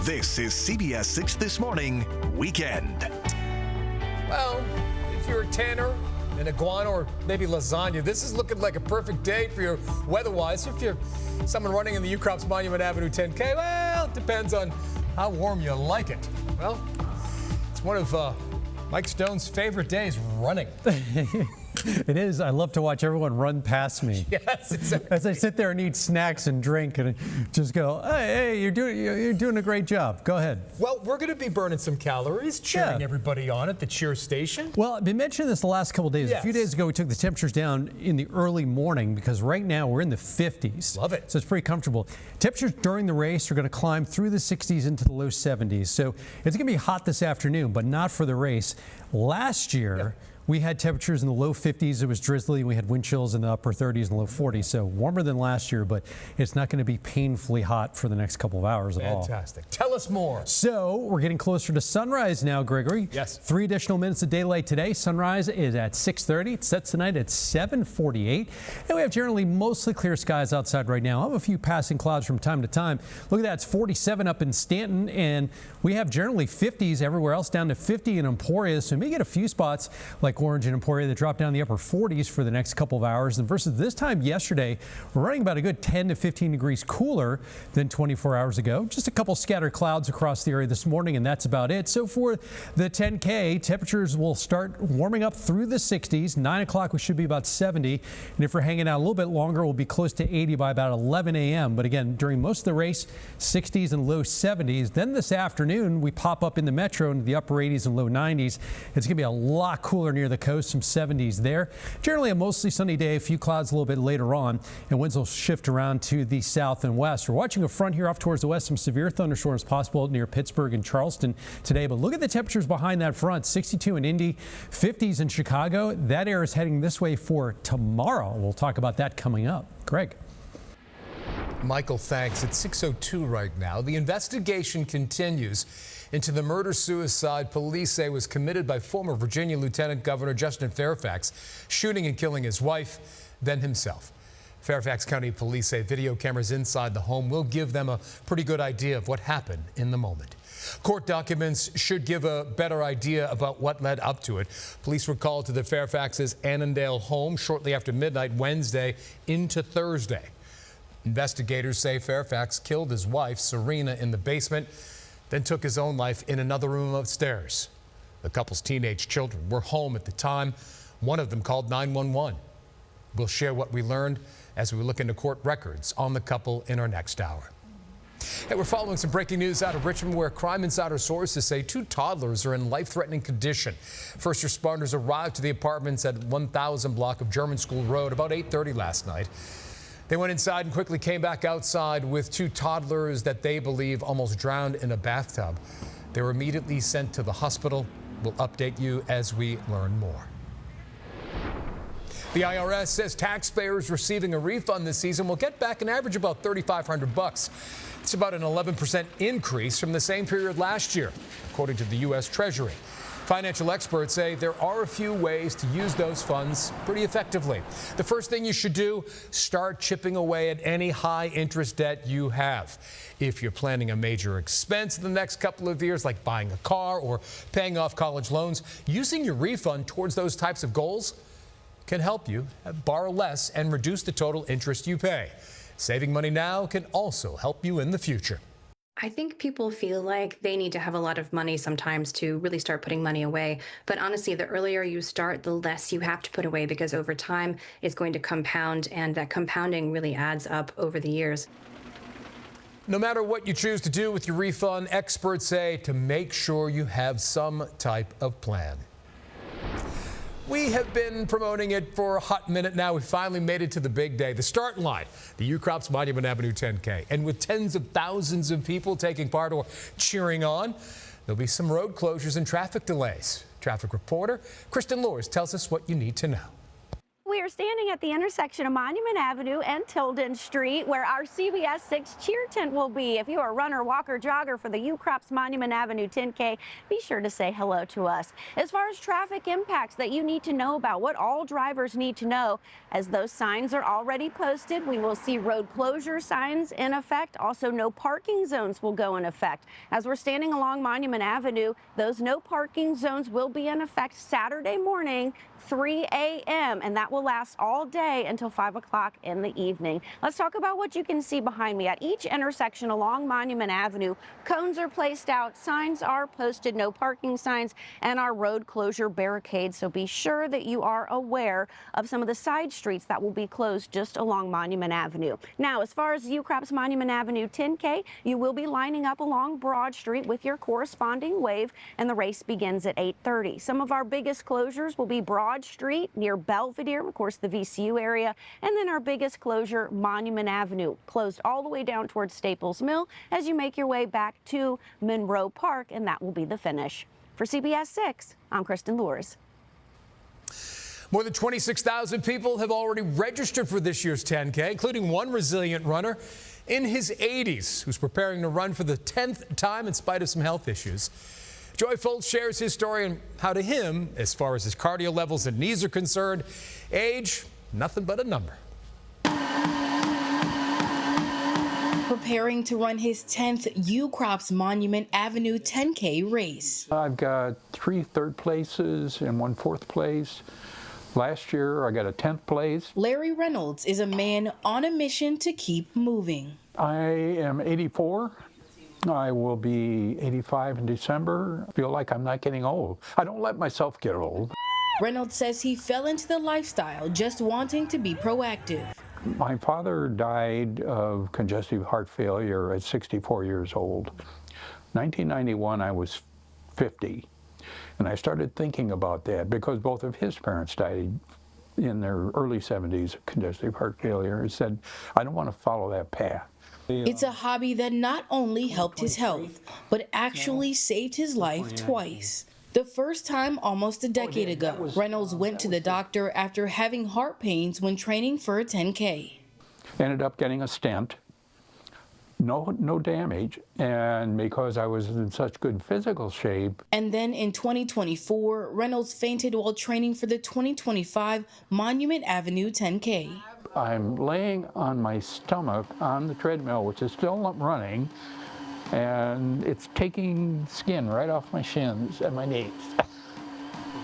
This is CBS 6 This Morning Weekend. Well, if you're a tanner, an iguana, or maybe lasagna, this is looking like a perfect day for you weather-wise. If you're someone running in the UCrops Monument Avenue 10K, well, it depends on how warm you like it. Well, it's one of Mike Stone's favorite days, running. It is. I love to watch everyone run past me. Yes, exactly. As I sit there and eat snacks and drink and just go, hey, you're doing a great job. Go ahead. Well, we're going to be burning some calories, cheering everybody on at the cheer station. Well, I've been mentioning this the last couple of days. Yes. A few days ago, we took the temperatures down in the early morning because right now we're in the 50s. Love it. So it's pretty comfortable. Temperatures during the race are going to climb through the 60s into the low 70s. So it's going to be hot this afternoon, but not for the race. Last year, we had temperatures in the low 50s. It was drizzly. We had wind chills in the upper 30s and low 40s. So warmer than last year, but it's not going to be painfully hot for the next couple of hours at all. Fantastic. Tell us more. So we're getting closer to sunrise now, Gregory. Yes. 3 additional minutes of daylight today. Sunrise is at 6:30. It sets tonight at 7:48. And we have generally mostly clear skies outside right now. I have a few passing clouds from time to time. Look at that. It's 47 up in Stanton, and we have generally 50s everywhere else, down to 50 in Emporia. So we may get a few spots like Orange and Emporia that drop down the upper 40s for the next couple of hours. And versus this time yesterday, we're running about a good 10 to 15 degrees cooler than 24 hours ago. Just a couple scattered clouds across the area this morning, and that's about it. So for the 10K, temperatures will start warming up through the 60s. 9 o'clock, we should be about 70. And if we're hanging out a little bit longer, we'll be close to 80 by about 11 a.m. But again, during most of the race, 60s and low 70s. Then this afternoon, we pop up in the metro into the upper 80s and low 90s. It's going to be a lot cooler near the coast, some 70s there. Generally a mostly sunny day, a few clouds a little bit later on, and winds will shift around to the south and west. We're watching a front here off towards the west, some severe thunderstorms possible near Pittsburgh and Charleston today. But look at the temperatures behind that front. 62 in Indy, 50s in Chicago. That air is heading this way for tomorrow. We'll talk about that coming up. Greg. Michael, thanks. It's 6:02 right now. The investigation continues into the murder-suicide police say was committed by former Virginia Lieutenant Governor Justin Fairfax, shooting and killing his wife, then himself. Fairfax County Police say video cameras inside the home will give them a pretty good idea of what happened in the moment. Court documents should give a better idea about what led up to it. Police were called to the Fairfax's Annandale home shortly after midnight Wednesday into Thursday. Investigators say Fairfax killed his wife, Serena, in the basement, then took his own life in another room upstairs. The couple's teenage children were home at the time. One of them called 911. We'll share what we learned as we look into court records on the couple in our next hour. Hey, we're following some breaking news out of Richmond where Crime Insider sources say 2 toddlers are in life-threatening condition. First responders arrived to the apartments at 1000 block of German School Road about 8:30 last night. They went inside and quickly came back outside with 2 toddlers that they believe almost drowned in a bathtub. They were immediately sent to the hospital. We'll update you as we learn more. The IRS says taxpayers receiving a refund this season will get back an average about $3,500. It's about an 11% increase from the same period last year, according to the U.S. Treasury. Financial experts say there are a few ways to use those funds pretty effectively. The first thing you should do, start chipping away at any high interest debt you have. If you're planning a major expense in the next couple of years, like buying a car or paying off college loans, using your refund towards those types of goals can help you borrow less and reduce the total interest you pay. Saving money now can also help you in the future. I think people feel like they need to have a lot of money sometimes to really start putting money away. But honestly, the earlier you start, the less you have to put away because over time it's going to compound, and that compounding really adds up over the years. No matter what you choose to do with your refund, experts say to make sure you have some type of plan. We have been promoting it for a hot minute now. We finally made it to the big day, the start line, the UCrops Monument Avenue 10K. And with tens of thousands of people taking part or cheering on, there'll be some road closures and traffic delays. Traffic reporter Kristen Lors tells us what you need to know. We're we're standing at the intersection of Monument Avenue and Tilden Street, where our CBS 6 cheer tent will be. If you are a runner, walker, jogger for the UCROPS Monument Avenue 10K, be sure to say hello to us. As far as traffic impacts that you need to know about, what all drivers need to know, as those signs are already posted, we will see road closure signs in effect. Also, no parking zones will go in effect. As we're standing along Monument Avenue, those no parking zones will be in effect Saturday morning, 3 a.m., and that will last all day until 5 o'clock in the evening. Let's talk about what you can see behind me. At each intersection along Monument Avenue, cones are placed out, signs are posted, no parking signs, and our road closure barricades. So be sure that you are aware of some of the side streets that will be closed just along Monument Avenue. Now, as far as UCROPS Monument Avenue 10K, you will be lining up along Broad Street with your corresponding wave, and the race begins at 8:30. Some of our biggest closures will be Broad Street near Belvedere, of course, the VCU area, and then our biggest closure, Monument Avenue, closed all the way down towards Staples Mill as you make your way back to Monroe Park, and that will be the finish. For CBS 6, I'm Kristen Lures. More than 26,000 people have already registered for this year's 10K, including one resilient runner in his 80s who's preparing to run for the 10th time in spite of some health issues. Joy Foltz shares his story and how to him, as far as his cardio levels and knees are concerned, age, nothing but a number. Preparing to run his 10th UCROPS Monument Avenue 10K race. I've got 3 third places and 1 fourth place. Last year, I got a 10th place. Larry Reynolds is a man on a mission to keep moving. I am 84. I will be 85 in December. I feel like I'm not getting old. I don't let myself get old. Reynolds says he fell into the lifestyle just wanting to be proactive. My father died of congestive heart failure at 64 years old. 1991, I was 50. And I started thinking about that because both of his parents died in their early 70s of congestive heart failure. And said, I don't want to follow that path. It's a hobby that not only helped his health, but actually saved his life twice. The first time almost a decade ago, Reynolds went to the doctor after having heart pains when training for a 10K. Ended up getting a stent, no damage, and because I was in such good physical shape. And then in 2024, Reynolds fainted while training for the 2025 Monument Avenue 10K. I'm laying on my stomach on the treadmill, which is still running, and it's taking skin right off my shins and my knees.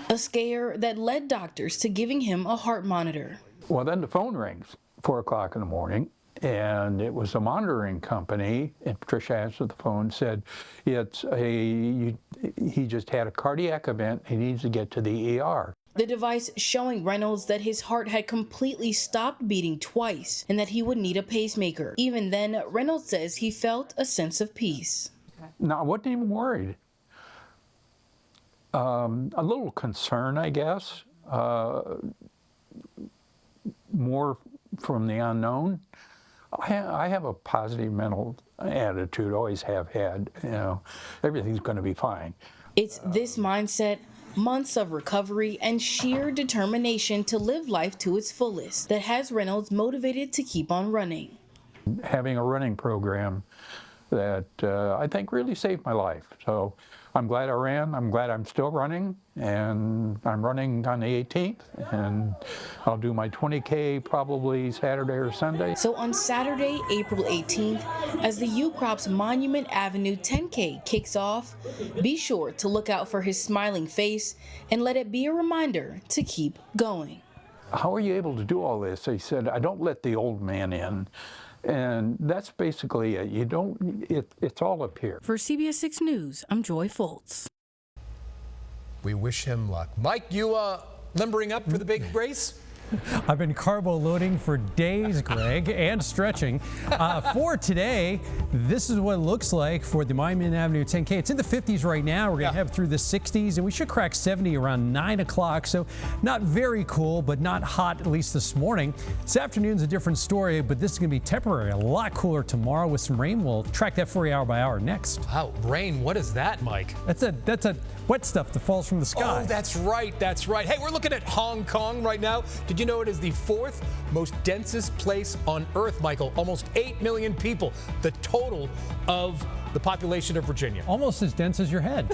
A scare that led doctors to giving him a heart monitor. Well, then the phone rings, 4 o'clock in the morning, and it was a monitoring company, and Patricia answered the phone and said, he just had a cardiac event, he needs to get to the ER. The device showing Reynolds that his heart had completely stopped beating twice and that he would need a pacemaker. Even then, Reynolds says he felt a sense of peace. No, I wasn't even worried. A little concern, I guess, more from the unknown. I have a positive mental attitude, always have had, everything's going to be fine. It's this mindset, months of recovery, and sheer determination to live life to its fullest that has Reynolds motivated to keep on running. Having a running program that I think really saved my life. So I'm glad I ran. I'm glad I'm still running, and I'm running on the 18th, and I'll do my 20K probably Saturday or Sunday. So on Saturday, April 18th, as the UCROPS Monument Avenue 10K kicks off, be sure to look out for his smiling face and let it be a reminder to keep going. How are you able to do all this? He said, I don't let the old man in. And that's basically it. It's all up here. For CBS 6 News, I'm Joy Foltz. We wish him luck. Mike, you limbering up for the big race? I've been carbo loading for days, Greg, and stretching. For today, this is what it looks like for the Monument Avenue 10K. It's in the 50s right now. We're going to have through the 60s, and we should crack 70 around 9 o'clock. So not very cool, but not hot, at least this morning. This afternoon's a different story, but this is going to be temporary. A lot cooler tomorrow with some rain. We'll track that for you hour by hour next. Wow, rain. What is that, Mike? That's a wet stuff that falls from the sky. Oh, that's right. That's right. Hey, we're looking at Hong Kong right now. Did Did you know it is the 4th most densest place on Earth, Michael? Almost 8 million people, the total of the population of Virginia. Almost as dense as your head.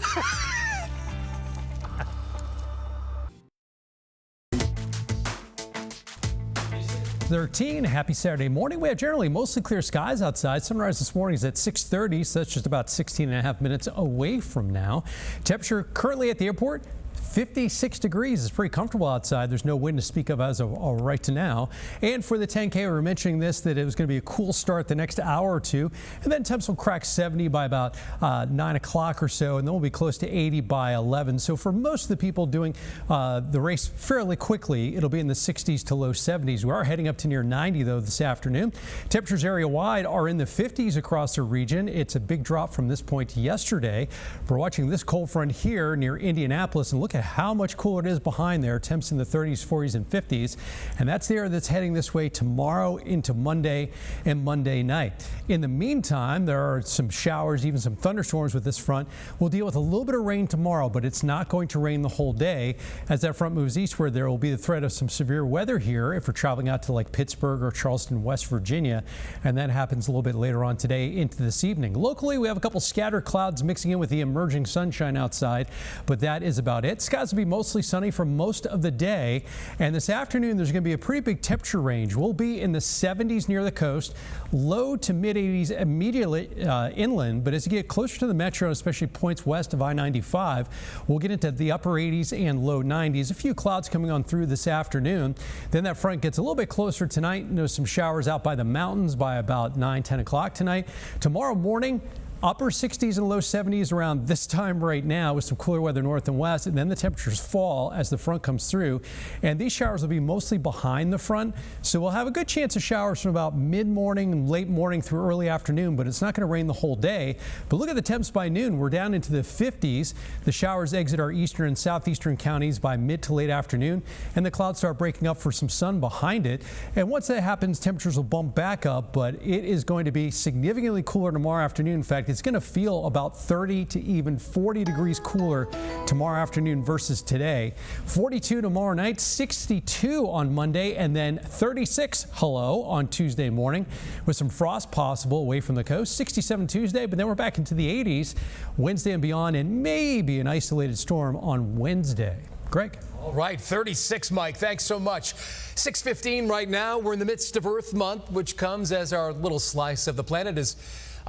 13. Happy Saturday morning. We have generally mostly clear skies outside. Sunrise this morning is at 6:30, so that's just about 16 and a half minutes away from now. Temperature currently at the airport, 56 degrees. It's pretty comfortable outside. There's no wind to speak of as of right to now. And for the 10K, we were mentioning this, that it was going to be a cool start the next hour or two. And then temps will crack 70 by about 9 o'clock or so. And then we'll be close to 80 by 11. So for most of the people doing the race fairly quickly, it'll be in the 60s to low 70s. We are heading up to near 90, though, this afternoon. Temperatures area-wide are in the 50s across the region. It's a big drop from this point yesterday. We're watching this cold front here near Indianapolis, and look at how much cooler it is behind there. Temps in the 30s, 40s, and 50s. And that's the air that's heading this way tomorrow into Monday and Monday night. In the meantime, there are some showers, even some thunderstorms with this front. We'll deal with a little bit of rain tomorrow, but it's not going to rain the whole day. As that front moves eastward, there will be the threat of some severe weather here if we're traveling out to like Pittsburgh or Charleston, West Virginia. And that happens a little bit later on today into this evening. Locally, we have a couple scattered clouds mixing in with the emerging sunshine outside, but that is about it. Skies will be mostly sunny for most of the day. And this afternoon, there's going to be a pretty big temperature range. We'll be in the 70s near the coast, low to mid 80s immediately inland. But as you get closer to the metro, especially points west of I-95, we'll get into the upper 80s and low 90s. A few clouds coming on through this afternoon. Then that front gets a little bit closer tonight. There's some showers out by the mountains by about 9, 10 o'clock tonight. Tomorrow morning, upper 60s and low 70s around this time right now with some cooler weather north and west, and then the temperatures fall as the front comes through. And these showers will be mostly behind the front, so we'll have a good chance of showers from about mid-morning and late morning through early afternoon, but it's not going to rain the whole day. But look at the temps by noon. We're down into the 50s. The showers exit our eastern and southeastern counties by mid to late afternoon, and the clouds start breaking up for some sun behind it. And once that happens, temperatures will bump back up, but it is going to be significantly cooler tomorrow afternoon. In fact, it's going to feel about 30 to even 40 degrees cooler tomorrow afternoon versus today. 42 tomorrow night, 62 on Monday, and then 36 on Tuesday morning with some frost possible away from the coast. 67 Tuesday, but then we're back into the 80s Wednesday and beyond, and maybe an isolated storm on Wednesday. Greg. All right, 36, Mike. Thanks so much. 6:15 right now. We're in the midst of Earth Month, which comes as our little slice of the planet is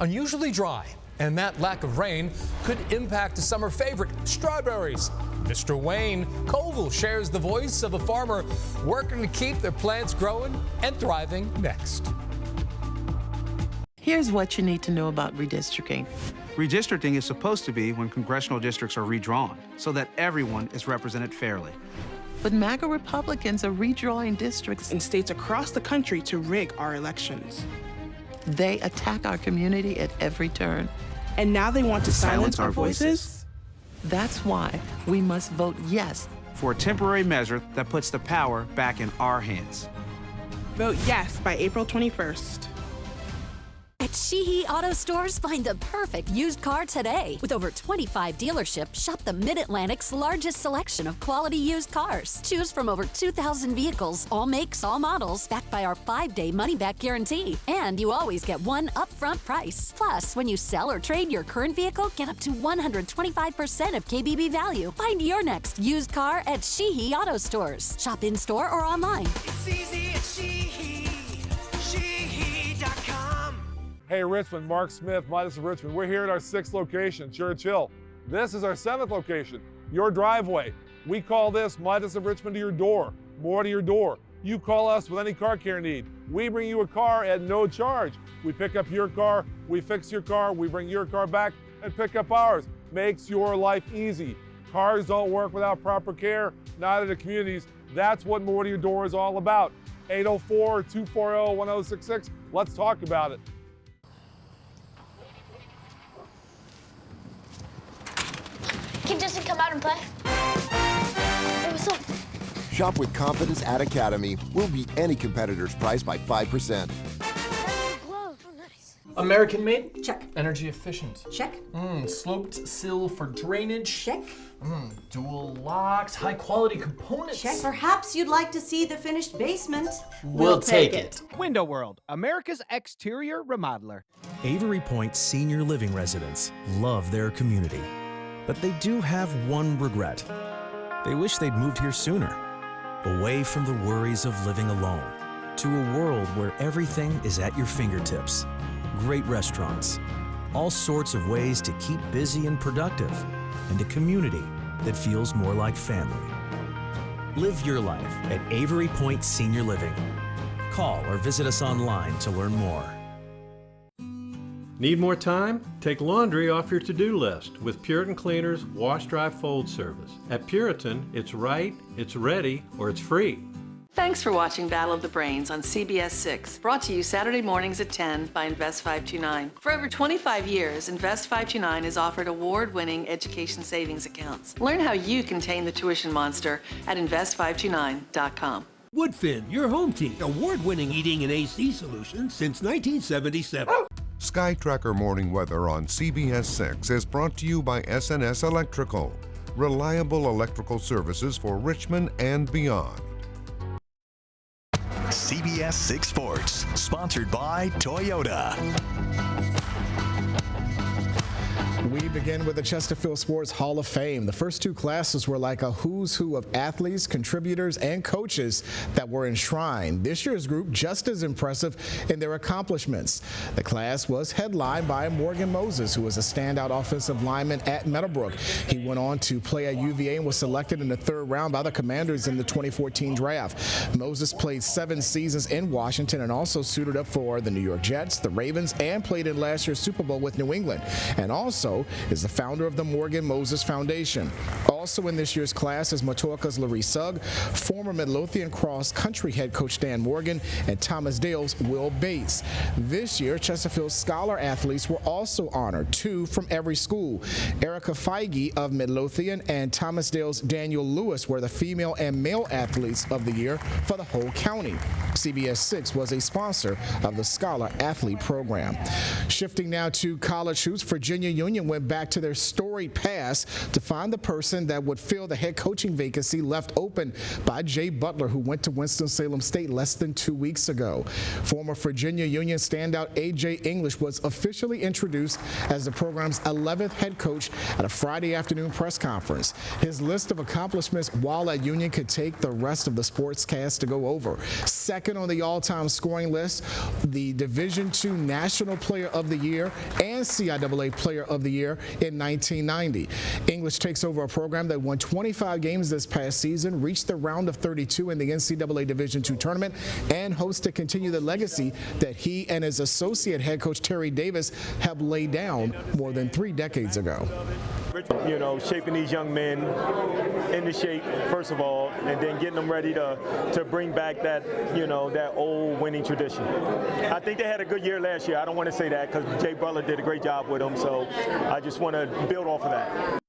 unusually dry, and that lack of rain could impact a summer favorite, strawberries. Mr. Wayne Koval shares the voice of a farmer working to keep their plants growing and thriving next. Here's what you need to know about redistricting. Redistricting is supposed to be when congressional districts are redrawn so that everyone is represented fairly. But MAGA Republicans are redrawing districts in states across the country to rig our elections. They attack our community at every turn. And now they want to silence our voices? That's why we must vote yes for a temporary measure that puts the power back in our hands. Vote yes by April 21st. At Sheehy Auto Stores, find the perfect used car today. With over 25 dealerships, shop the Mid-Atlantic's largest selection of quality used cars. Choose from over 2,000 vehicles, all makes, all models, backed by our 5-day money-back guarantee. And you always get one upfront price. Plus, when you sell or trade your current vehicle, get up to 125% of KBB value. Find your next used car at Sheehy Auto Stores. Shop in-store or online. It's easy at Sheehy. Sheehy.com. Hey Richmond, Mark Smith, Midas of Richmond. We're here at our 6th location, Church Hill. This is our 7th location, your driveway. We call this Midas of Richmond to your door, more to your door. You call us with any car care need. We bring you a car at no charge. We pick up your car, we fix your car, we bring your car back and pick up ours. Makes your life easy. Cars don't work without proper care, neither do communities. That's what more to your door is all about. 804-240-1066. Let's talk about it. Can Justin come out and play? Hey, what's up? Shop with confidence at Academy. We'll beat any competitor's price by 5%. American made? Check. Energy efficient? Check. Sloped sill for drainage? Check. Dual locks, high quality components? Check. Perhaps you'd like to see the finished basement. We'll take it. Window World, America's exterior remodeler. Avery Point senior living residents love their community, but they do have one regret. They wish they'd moved here sooner, away from the worries of living alone, to a world where everything is at your fingertips. Great restaurants, all sorts of ways to keep busy and productive, and a community that feels more like family. Live your life at Avery Point Senior Living. Call or visit us online to learn more. Need more time? Take laundry off your to-do list with Puritan Cleaner's Wash, Dry, Fold service. At Puritan, it's right, it's ready, or it's free. Thanks for watching Battle of the Brains on CBS 6, brought to you Saturday mornings at 10 by Invest 529. For over 25 years, Invest 529 has offered award-winning education savings accounts. Learn how you can tame the tuition monster at invest529.com. Woodfin, your home team. Award-winning heating and AC solution since 1977. Sky Tracker Morning Weather on CBS 6 is brought to you by SNS Electrical. Reliable electrical services for Richmond and beyond. CBS 6 Sports, sponsored by Toyota. We begin with the Chesterfield Sports Hall of Fame. The first two classes were like a who's who of athletes, contributors, and coaches that were enshrined. This year's group just as impressive in their accomplishments. The class was headlined by Morgan Moses, who was a standout offensive lineman at Meadowbrook. He went on to play at UVA and was selected in the third round by the Commanders in the 2014 draft. Moses played 7 seasons in Washington and also suited up for the New York Jets, the Ravens, and played in last year's Super Bowl with New England. And also is the founder of the Morgan Moses Foundation. Also in this year's class is Matoaka's Larry Sugg, former Midlothian cross country head coach Dan Morgan, and Thomas Dale's Will Bates. This year, Chesterfield Scholar athletes were also honored, 2 from every school. Erica Feige of Midlothian and Thomas Dale's Daniel Lewis were the female and male athletes of the year for the whole county. CBS 6 was a sponsor of the Scholar Athlete Program. Shifting now to college hoops, Virginia Union went back to their storied past to find the person that would fill the head coaching vacancy left open by Jay Butler, who went to Winston-Salem State less than 2 weeks ago. Former Virginia Union standout A.J. English was officially introduced as the program's 11th head coach at a Friday afternoon press conference. His list of accomplishments while at Union could take the rest of the sportscast to go over. Second on the all-time scoring list, the Division II National Player of the Year and CIAA Player of the Year in 1990. English takes over a program that won 25 games this past season, reached the round of 32 in the NCAA Division II tournament, and hopes to continue the legacy that he and his associate head coach Terry Davis have laid down more than 3 decades ago. You know, shaping these young men into shape, first of all, and then getting them ready to bring back that, you know, that old winning tradition. I think they had a good year last year. I don't want to say that because Jay Butler did a great job with them, so I just want to build off of that.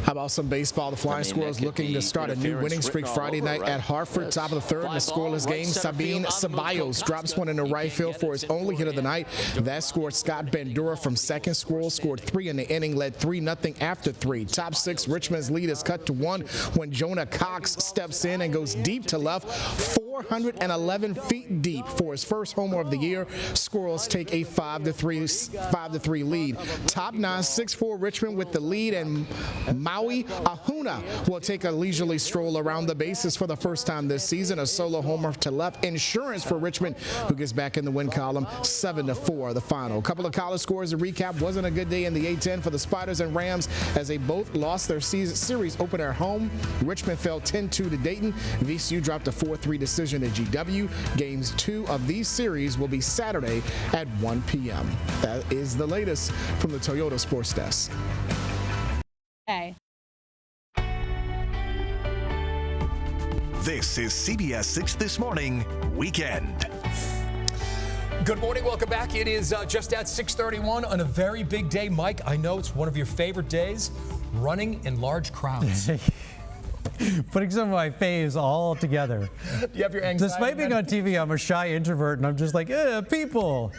How about some baseball? The Flying Squirrels looking to start a new winning streak Friday night at Hartford. Top of the third in a scoreless game. Sabine Ceballos drops one into right field for his only hit of the night. That scored Scott Bandura from second. Squirrels scored 3 in the inning, led 3-0 after 3. Top 6, Richmond's lead is cut to 1 when Jonah Cox steps in and goes deep to left, 411 feet deep for his first homer of the year. Squirrels take a 5-3 lead. Top 9, 6-4 Richmond with the lead, and Maui Ahuna will take a leisurely stroll around the bases for the first time this season. A solo homer to left. Insurance for Richmond, who gets back in the win column. 7-4 the final. A couple of college scores to recap. Wasn't a good day in the A-10 for the Spiders and Rams as they both lost their series opener at home. Richmond fell 10-2 to Dayton. VCU dropped a 4-3 decision at GW. Games 2 of these series will be Saturday at 1 p.m. That is the latest from the Toyota Sports Desk. Hey. This is CBS 6 This Morning Weekend. Good morning. Welcome back. It is just at 6:31 on a very big day. Mike, I know it's one of your favorite days, running in large crowds. putting some of my faves all together. You have your anxiety. Despite being on TV, I'm a shy introvert, and I'm just like, people.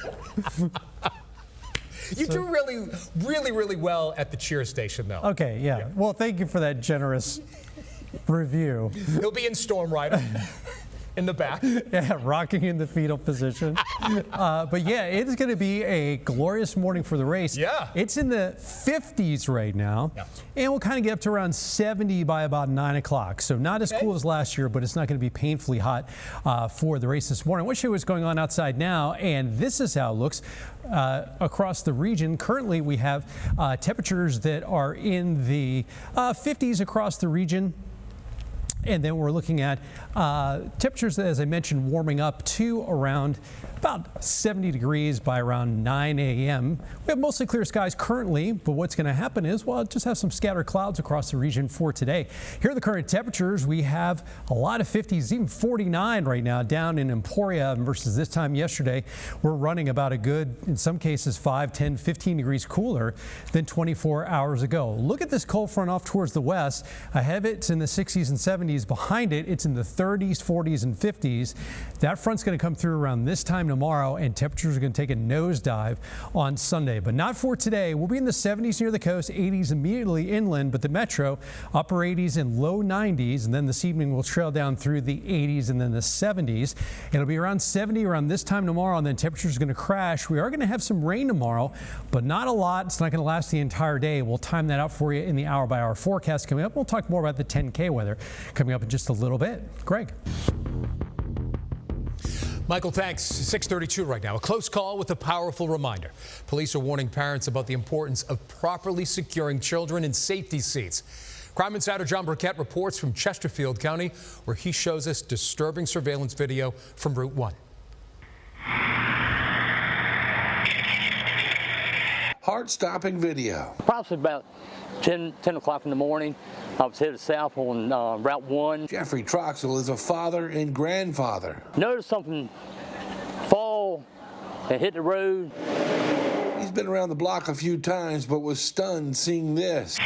You do really well at the cheer station, though. Okay, yeah. Well, thank you for that generous review. He'll be in Storm Rider. In the back. Yeah, rocking in the fetal position. But yeah, it is going to be a glorious morning for the race. Yeah. It's in the 50s right now. Yeah. And we'll kind of get up to around 70 by about 9 o'clock. So not as cool as last year, but it's not going to be painfully hot for the race this morning. I want to show you what's going on outside now. And this is how it looks across the region. Currently, we have temperatures that are in the 50s across the region. And then we're looking at temperatures, as I mentioned, warming up to around about 70 degrees by around 9 a.m. We have mostly clear skies currently, but what's going to happen is, well, just have some scattered clouds across the region for today. Here are the current temperatures. We have a lot of 50s, even 49 right now down in Emporia versus this time yesterday. We're running about a good, in some cases, 5, 10, 15 degrees cooler than 24 hours ago. Look at this cold front off towards the west. Ahead of it, it's in the 60s and 70s. Behind it, it's in the 30s, 40s, and 50s. That front's going to come through around this time tomorrow, and temperatures are going to take a nosedive on Sunday, but not for today. We'll be in the 70s near the coast, 80s immediately inland, but the metro, upper 80s and low 90s, and then this evening we'll trail down through the 80s and then the 70s. It'll be around 70 around this time tomorrow, and then temperatures are going to crash. We are going to have some rain tomorrow, but not a lot. It's not going to last the entire day. We'll time that out for you in the hour-by-hour forecast coming up. We'll talk more about the 10K weather coming up in just a little bit. Greg. Michael, thanks. 6:32 right now. A close call with a powerful reminder. Police are warning parents about the importance of properly securing children in safety seats. Crime Insider John Burkett reports from Chesterfield County, where he shows us disturbing surveillance video from Route 1. Heart-stopping video. Probably about 10 o'clock in the morning. I was headed south on Route 1. Jeffrey Troxell is a father and grandfather. Noticed something fall and hit the road. He's been around the block a few times, but was stunned seeing this.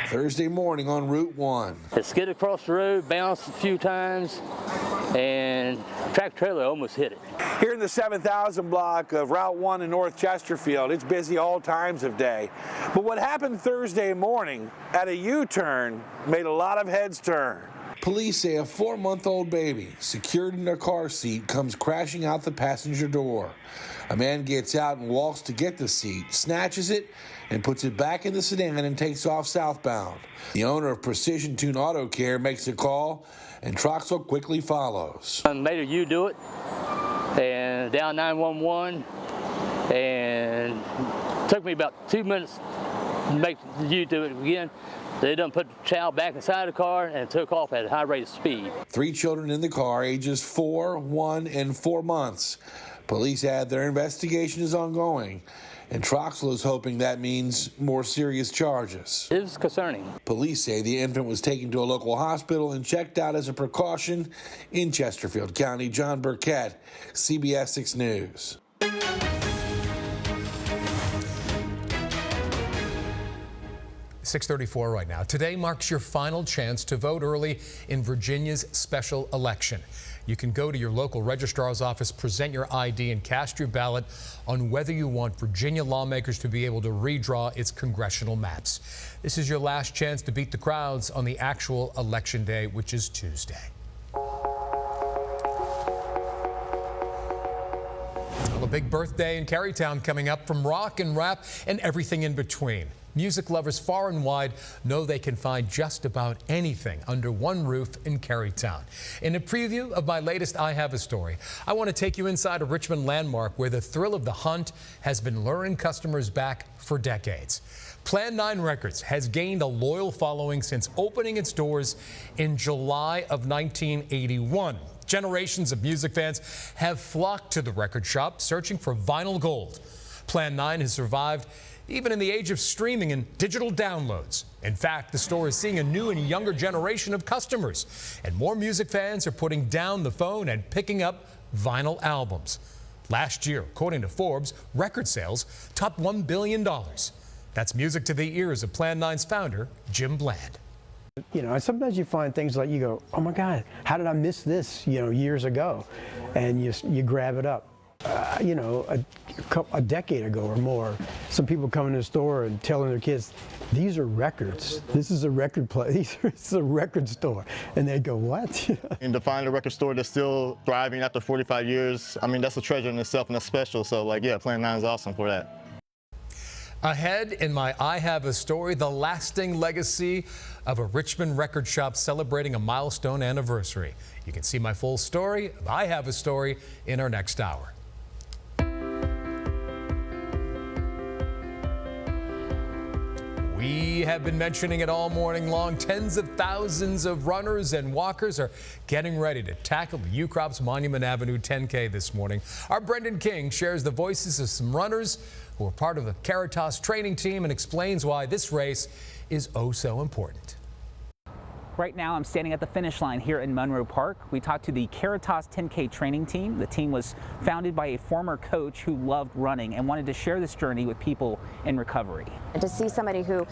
Thursday morning on Route 1. It skidded across the road, bounced a few times, and tractor trailer almost hit it. Here in the 7,000 block of Route 1 in North Chesterfield, it's busy all times of day. But what happened Thursday morning at a U-turn made a lot of heads turn. Police say a 4-month-old baby, secured in a car seat, comes crashing out the passenger door. A man gets out and walks to get the seat, snatches it, and puts it back in the sedan and takes off southbound. The owner of Precision Tune Auto Care makes a call, and Troxell quickly follows. I made a U do it, and down 911, and it took me about 2 minutes to make the U do it again. They done put the child back inside the car and took off at a high rate of speed. 3 children in the car, ages 4, 1, and 4 months. Police add their investigation is ongoing, and Troxell is hoping that means more serious charges. It was concerning. Police say the infant was taken to a local hospital and checked out as a precaution in Chesterfield County. John Burkett, CBS 6 News. 6:34 right now. Today marks your final chance to vote early in Virginia's special election. You can go to your local registrar's office, present your ID, and cast your ballot on whether you want Virginia lawmakers to be able to redraw its congressional maps. This is your last chance to beat the crowds on the actual election day, which is Tuesday. Well, a big birthday in Carytown coming up, from rock and rap and everything in between. Music lovers far and wide know they can find just about anything under one roof in Carytown. In a preview of my latest I Have a Story, I want to take you inside a Richmond landmark where the thrill of the hunt has been luring customers back for decades. Plan 9 Records has gained a loyal following since opening its doors in July of 1981. Generations of music fans have flocked to the record shop searching for vinyl gold. Plan 9 has survived even in the age of streaming and digital downloads. In fact, the store is seeing a new and younger generation of customers, and more music fans are putting down the phone and picking up vinyl albums. Last year, according to Forbes, record sales topped $1 billion. That's music to the ears of Plan 9's founder, Jim Bland. You know, and sometimes you find things like you go, oh my God, how did I miss this, you know, years ago? And you grab it up. You know, a decade ago or more, some people come in the store and telling their kids, these are records. This is a record place. This is a record store. And they go, what? And to find a record store that's still thriving after 45 years, I mean, that's a treasure in itself and that's special. So, like, yeah, Plan 9 is awesome for that. Ahead in my I Have a Story, the lasting legacy of a Richmond record shop celebrating a milestone anniversary. You can see my full story of I Have a Story in our next hour. We have been mentioning it all morning long. Tens of thousands of runners and walkers are getting ready to tackle the UCrop's Monument Avenue 10K this morning. Our Brendan King shares the voices of some runners who are part of the Caritas training team and explains why this race is oh so important. Right now, I'm standing at the finish line here in Monroe Park. We talked to the Caritas 10K training team. The team was founded by a former coach who loved running and wanted to share this journey with people in recovery. To see somebody who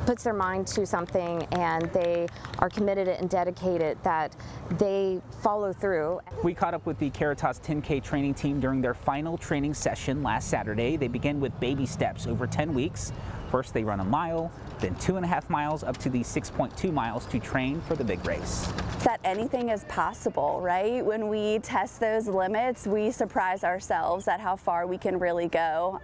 puts their mind to something and they are committed and dedicated, that they follow through. We caught up with the Caritas 10K training team during their final training session last Saturday. They begin with baby steps over 10 weeks. First, they run a mile, then 2.5 miles up to the 6.2 miles to train for the big race. That anything is possible, right? When we test those limits, we surprise ourselves at how far we can really go.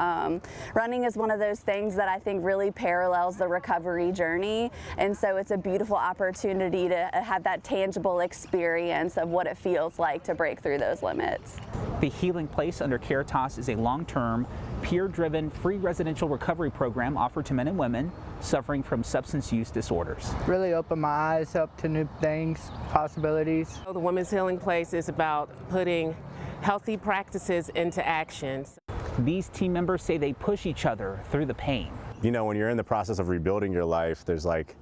Running is one of those things that I think really parallels the recovery journey, and so it's a beautiful opportunity to have that tangible experience of what it feels like to break through those limits. The Healing Place under Caritas is a long-term, peer-driven, free residential recovery program offered to men and women suffering from substance use disorders. Really opened my eyes up to new things, possibilities. The Women's Healing Place is about putting healthy practices into action. These team members say they push each other through the pain. You know, when you're in the process of rebuilding your life, there's like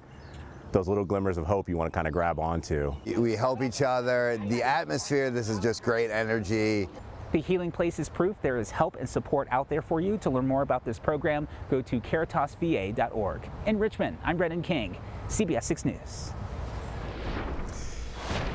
those little glimmers of hope you want to kind of grab onto. We help each other. The atmosphere, this is just great energy. The Healing Place is proof there is help and support out there for you. To learn more about this program, go to caritasva.org. In Richmond, I'm Brendan King, CBS 6 News.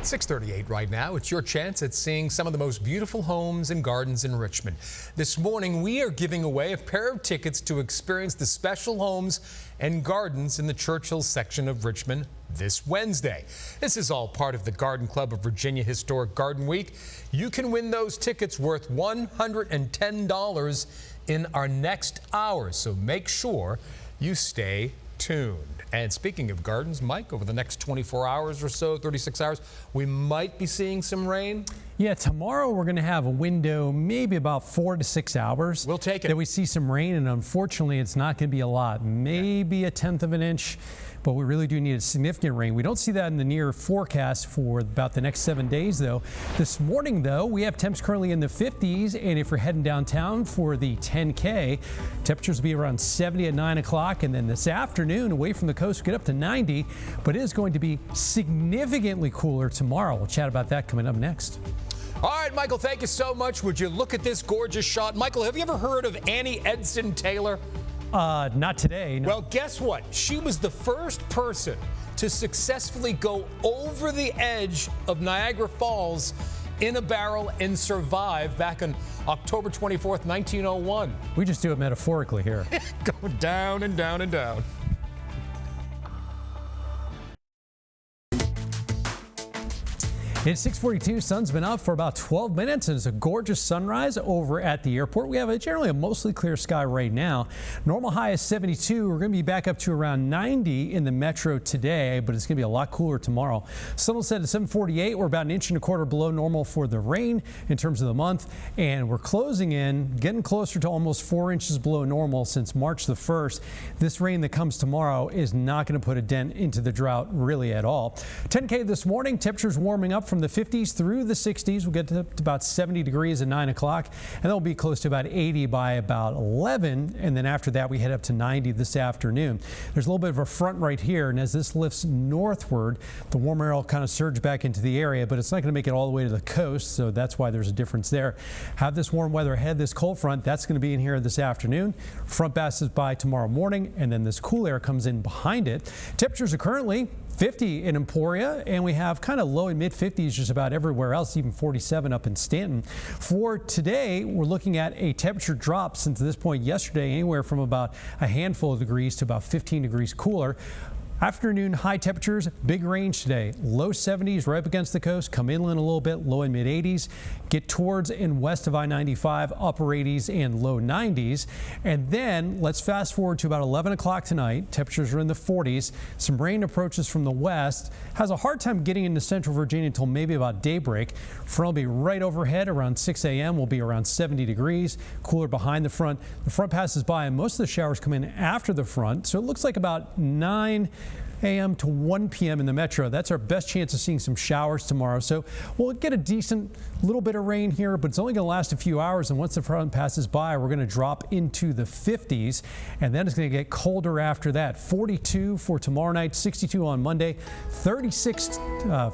6:38 right now. It's your chance at seeing some of the most beautiful homes and gardens in Richmond. This morning, we are giving away a pair of tickets to experience the special homes and gardens in the Churchill section of Richmond this Wednesday. This is all part of the Garden Club of Virginia Historic Garden Week. You can win those tickets worth $110 in our next hour, so make sure you stay tuned. And speaking of gardens, Mike, over the next 24 hours or so, 36 hours, we might be seeing some rain. Yeah, tomorrow we're going to have a window, maybe about 4 to 6 hours. We'll take it. That we see some rain, and unfortunately, it's not going to be a lot. Maybe a 1/10 of an inch, but we really do need a significant rain. We don't see that in the near forecast for about the next 7 days, though. This morning, though, we have temps currently in the 50s, and if you're heading downtown for the 10K, temperatures will be around 70 at 9 o'clock, and then this afternoon, away from the coast, get up to 90, but it is going to be significantly cooler tomorrow. We'll chat about that coming up next. All right, Michael, thank you so much. Would you look at this gorgeous shot? Michael, have you ever heard of Annie Edson Taylor? Not today. No. Well, guess what? She was the first person to successfully go over the edge of Niagara Falls in a barrel and survive back on October 24th, 1901. We just do it metaphorically here. Go down and down and down. It's 6:42. Sun's been up for about 12 minutes, and it's a gorgeous sunrise over at the airport. We have generally a mostly clear sky right now. Normal high is 72. We're going to be back up to around 90 in the metro today, but it's going to be a lot cooler tomorrow. Sun will set at 7:48. We're about 1.25 inches below normal for the rain in terms of the month, and we're closing in, getting closer to almost 4 inches below normal since March the 1st. This rain that comes tomorrow is not going to put a dent into the drought really at all. 10K this morning, temperatures warming up from from the 50s through the 60s. We'll get to about 70 degrees at 9 o'clock, and then we'll be close to about 80 by about 11. And then after that, we head up to 90 this afternoon. There's a little bit of a front right here, and as this lifts northward, the warm air will kind of surge back into the area, but it's not going to make it all the way to the coast, so that's why there's a difference there. Have this warm weather ahead, this cold front, that's going to be in here this afternoon. Front passes by tomorrow morning, and then this cool air comes in behind it. Temperatures are currently 50 in Emporia, and we have kind of low and mid 50s just about everywhere else, even 47 up in Stanton. For today, we're looking at a temperature drop since this point yesterday, anywhere from about a handful of degrees to about 15 degrees cooler. Afternoon high temperatures, big range today. Low 70s right up against the coast, come inland a little bit, low and mid 80s. Get towards and west of I-95, upper 80s and low 90s. And then let's fast forward to about 11 o'clock tonight. Temperatures are in the 40s. Some rain approaches from the west. Has a hard time getting into central Virginia until maybe about daybreak. Front will be right overhead around 6 a.m. will be around 70 degrees. Cooler behind the front. The front passes by and most of the showers come in after the front. So it looks like about 9 a.m. to 1 p.m. in the metro. That's our best chance of seeing some showers tomorrow. So we'll get a decent little bit of rain here, but it's only going to last a few hours. And once the front passes by, we're going to drop into the 50s. And then it's going to get colder after that. 42 for tomorrow night, 62 on Monday, 36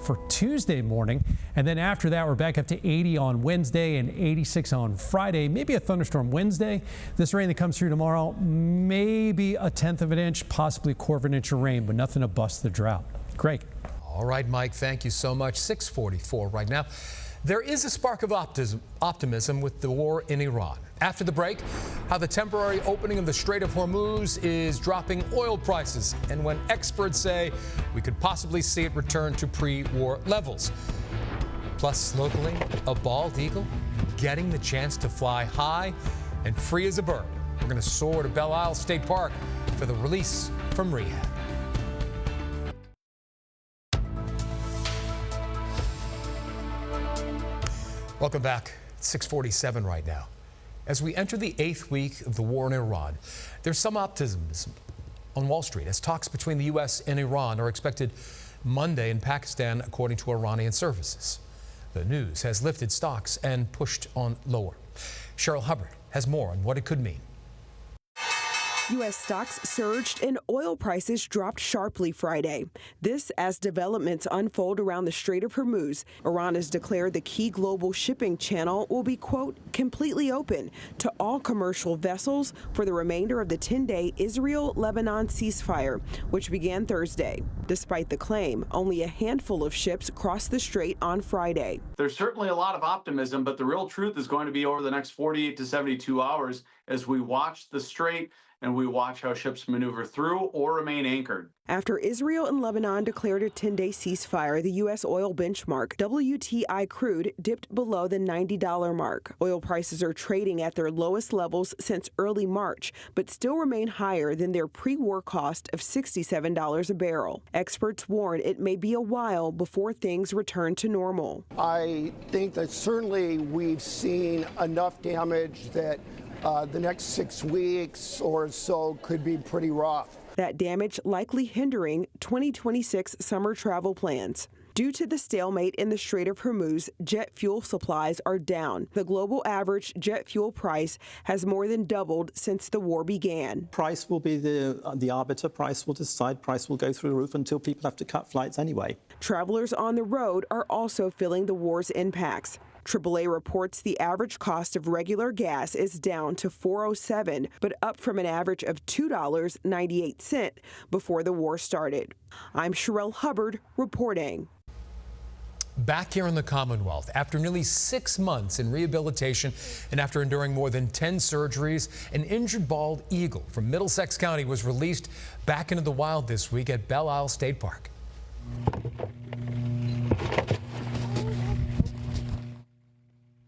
for Tuesday morning. And then after that, we're back up to 80 on Wednesday and 86 on Friday. Maybe a thunderstorm Wednesday. This rain that comes through tomorrow, maybe a 1/10 of an inch, possibly a 1/4 of an inch of rain, but nothing to bust the drought. Greg. All right, Mike, thank you so much. 6:44 right now. There is a spark of optimism with the war in Iran. After the break, how the temporary opening of the Strait of Hormuz is dropping oil prices, and when experts say we could possibly see it return to pre-war levels. Plus, locally, a bald eagle getting the chance to fly high and free as a bird. We're going to soar to Belle Isle State Park for the release from rehab. Welcome back. It's 6:47 right now. As we enter the 8th week of the war in Iran, there's some optimism on Wall Street as talks between the U.S. and Iran are expected Monday in Pakistan, according to Iranian services. The news has lifted stocks and pushed on lower. Cheryl Hubbard has more on what it could mean. U.S. stocks surged and oil prices dropped sharply Friday. This as developments unfold around the Strait of Hormuz. Iran has declared the key global shipping channel will be, quote, completely open to all commercial vessels for the remainder of the 10-day Israel-Lebanon ceasefire, which began Thursday. Despite the claim, only a handful of ships crossed the strait on Friday. There's certainly a lot of optimism, but the real truth is going to be over the next 48 to 72 hours as we watch the strait and we watch how ships maneuver through or remain anchored. After Israel and Lebanon declared a 10-day ceasefire, the U.S. oil benchmark, WTI crude, dipped below the $90 mark. Oil prices are trading at their lowest levels since early March, but still remain higher than their pre-war cost of $67 a barrel. Experts warn it may be a while before things return to normal. I think that certainly we've seen enough damage that the next 6 weeks or so could be pretty rough. That damage likely hindering 2026 summer travel plans. Due to the stalemate in the Strait of Hormuz, jet fuel supplies are down. The global average jet fuel price has more than doubled since the war began. Price will be the arbiter. Price will decide. Price will go through the roof until people have to cut flights anyway. Travelers on the road are also feeling the war's impacts. AAA reports the average cost of regular gas is down to $4.07, but up from an average of $2.98 before the war started. I'm Cheryl Hubbard reporting. Back here in the Commonwealth, after nearly 6 months in rehabilitation and after enduring more than 10 surgeries, an injured bald eagle from Middlesex County was released back into the wild this week at Belle Isle State Park.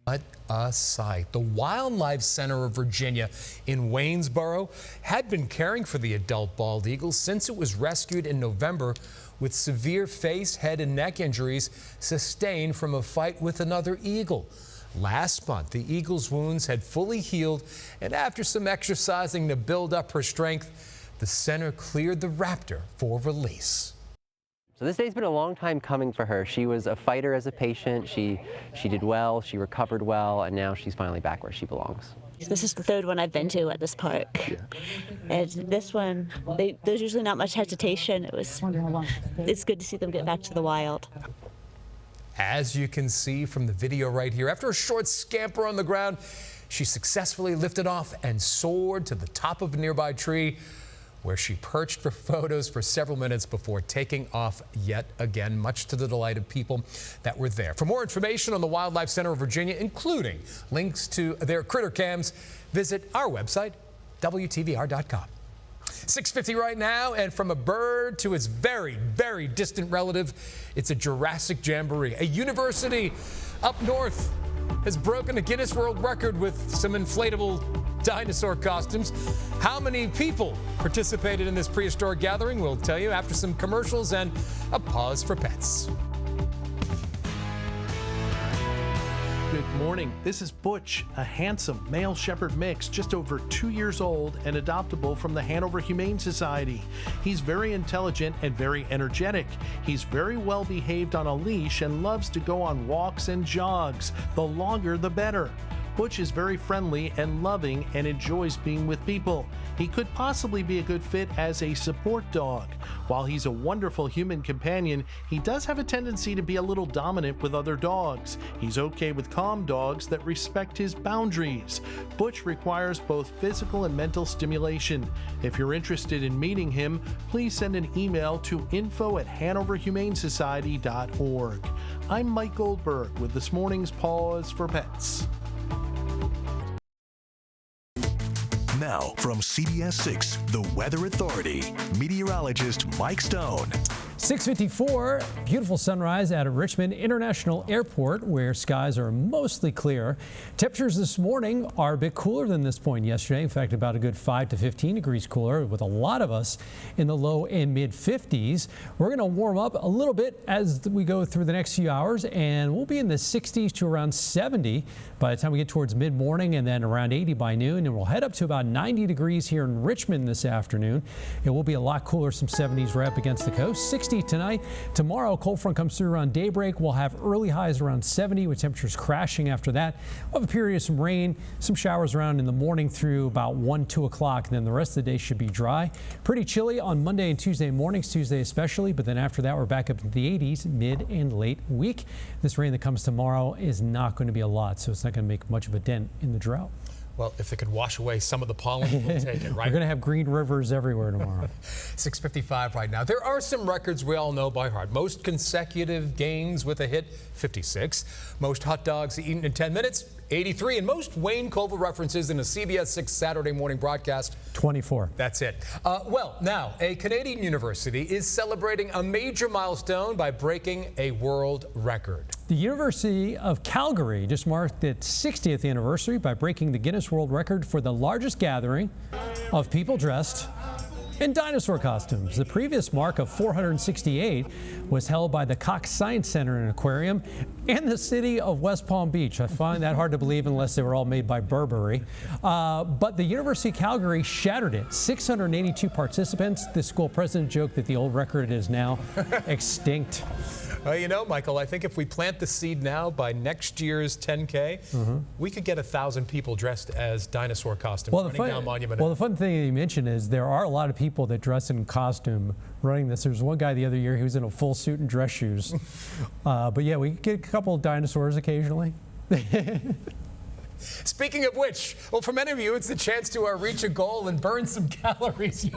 What a sight. The Wildlife Center of Virginia in Waynesboro had been caring for the adult bald eagle since it was rescued in November with severe face, head, and neck injuries sustained from a fight with another eagle. Last month, the eagle's wounds had fully healed, and after some exercising to build up her strength, the center cleared the raptor for release. So this day's been a long time coming for her. She was a fighter as a patient. She did well, she recovered well, and now she's finally back where she belongs. This is the third one I've been to at this park. Yeah. And this one, there's usually not much hesitation. It's good to see them get back to the wild. As you can see from the video right here, after a short scamper on the ground, she successfully lifted off and soared to the top of a nearby tree, where she perched for photos for several minutes before taking off yet again, much to the delight of people that were there. For more information on the Wildlife Center of Virginia, including links to their critter cams, visit our website, WTVR.com. 6:50 right now, and from a bird to its very, very distant relative, it's a Jurassic Jamboree. A university up north has broken a Guinness World Record with some inflatable dinosaur costumes. How many people participated in this prehistoric gathering? We'll tell you after some commercials and a pause for pets. Good morning. This is Butch, a handsome male shepherd mix just over 2 years old and adoptable from the Hanover Humane Society. He's very intelligent and very energetic. He's very well behaved on a leash and loves to go on walks and jogs. The longer, the better. Butch is very friendly and loving and enjoys being with people. He could possibly be a good fit as a support dog. While he's a wonderful human companion, he does have a tendency to be a little dominant with other dogs. He's okay with calm dogs that respect his boundaries. Butch requires both physical and mental stimulation. If you're interested in meeting him, please send an email to info@hanoverhumanesociety.org. I'm Mike Goldberg with this morning's Pause for Pets. Now, from CBS 6, the Weather Authority, meteorologist Mike Stone. 6:54, beautiful sunrise at Richmond International Airport, where skies are mostly clear. Temperatures this morning are a bit cooler than this point yesterday. In fact, about a good 5 to 15 degrees cooler, with a lot of us in the low and mid 50s. We're going to warm up a little bit as we go through the next few hours, and we'll be in the 60s to around 70 by the time we get towards mid-morning, and then around 80 by noon, and we'll head up to about 90 degrees here in Richmond this afternoon. It will be a lot cooler, some 70s right up against the coast. 60 tonight. Tomorrow, cold front comes through around daybreak. We'll have early highs around 70 with temperatures crashing after that. We'll have a period of some rain, some showers around in the morning through about 1, 2 o'clock. And then the rest of the day should be dry. Pretty chilly on Monday and Tuesday mornings, Tuesday especially. But then after that, we're back up into the 80s mid and late week. This rain that comes tomorrow is not going to be a lot, so it's not going to make much of a dent in the drought. Well, if it could wash away some of the pollen, we'll take it, right? We're going to have green rivers everywhere tomorrow. 6:55 right now. There are some records we all know by heart. Most consecutive games with a hit, 56. Most hot dogs eaten in 10 minutes, 83. And most Wayne Coval references in a CBS 6 Saturday morning broadcast, 24. That's it. Well, now, a Canadian university is celebrating a major milestone by breaking a world record. The University of Calgary just marked its 60th anniversary by breaking the Guinness World Record for the largest gathering of people dressed in dinosaur costumes. The previous mark of 468 was held by the Cox Science Center and Aquarium and the city of West Palm Beach. I find that hard to believe unless they were all made by Burberry. But the University of Calgary shattered it. 682 participants. The school president joked that the old record is now extinct. Well, you know, Michael, I think if we plant the seed now, by next year's 10K, we could get 1,000 people dressed as dinosaur costumes running down Monument. Well, the fun thing you mentioned is there are a lot of people that dress in costume running this. There's one guy the other year, he was in a full suit and dress shoes. But yeah, we get a couple of dinosaurs occasionally. Speaking of which, well, for many of you, it's the chance to reach a goal and burn some calories.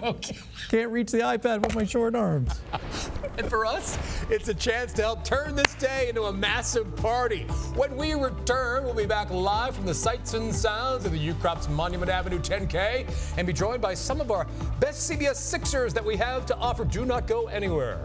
Can't reach the iPad with my short arms. And for us, it's a chance to help turn this day into a massive party. When we return, we'll be back live from the sights and sounds of the UCrop's Monument Avenue 10K and be joined by some of our best CBS Sixers that we have to offer. Do not go anywhere.